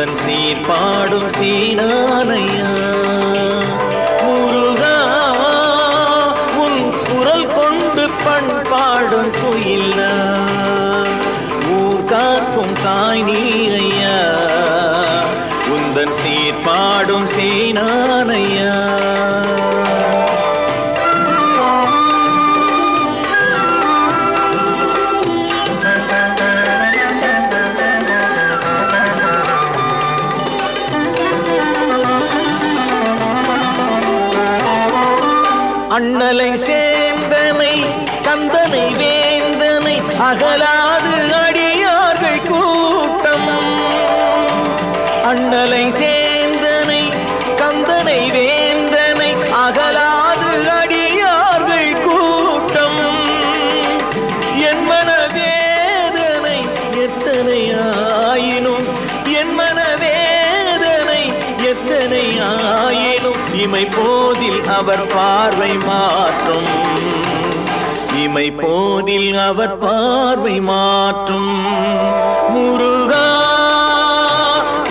உந்தன் சீர்பாடும் சீனானையா முருகா உன் குரல் கொண்டு பண்பாடும் குயில்ல ஊர் காக்கும் தாய் நீரையா உந்தன் சீர்பாடும் சீனானையா அண்ணலை சேந்தனை கந்தனை வேந்தனை அகலாது அடியார்கள் கூட்டம் அண்ணலை சேந்தனை கந்தனை வேந்தனை அகலாது அடியார்கள் கூட்டம் என் மன வேதனை எத்தனை ஆயினும் என் மன வேதனை எத்தனை ஆயினும் இமை போதில் அவர் பார்வை மாற்றும் இமை போதில் அவர் பார்வை மாற்றும் முருகா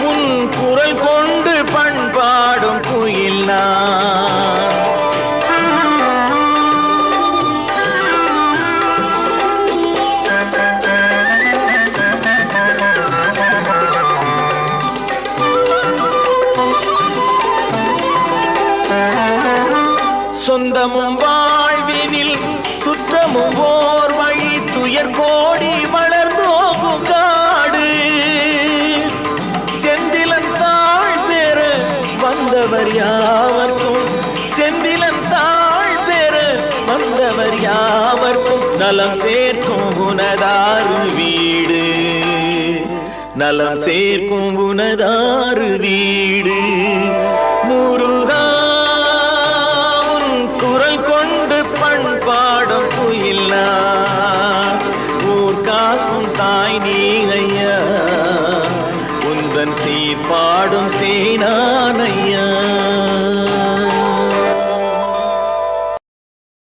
உன் குரல் கொண்டு பண்பாடும் குயிலா சொந்தமும் வாழ்வினில் சுற்றமும் ஓர் வழி துயர் கோடி வளர்ந்தோகும் காடு செந்திலன் தாழ் பெற வந்தவர் யாவர்க்கும் செந்திலன் தாழ் பெற வந்தவர் யாவர்க்கும் நலம் சேர்க்கும் உனதாறு வீடு நலம் சேர்க்கும் உனதாறு வீடு முருகா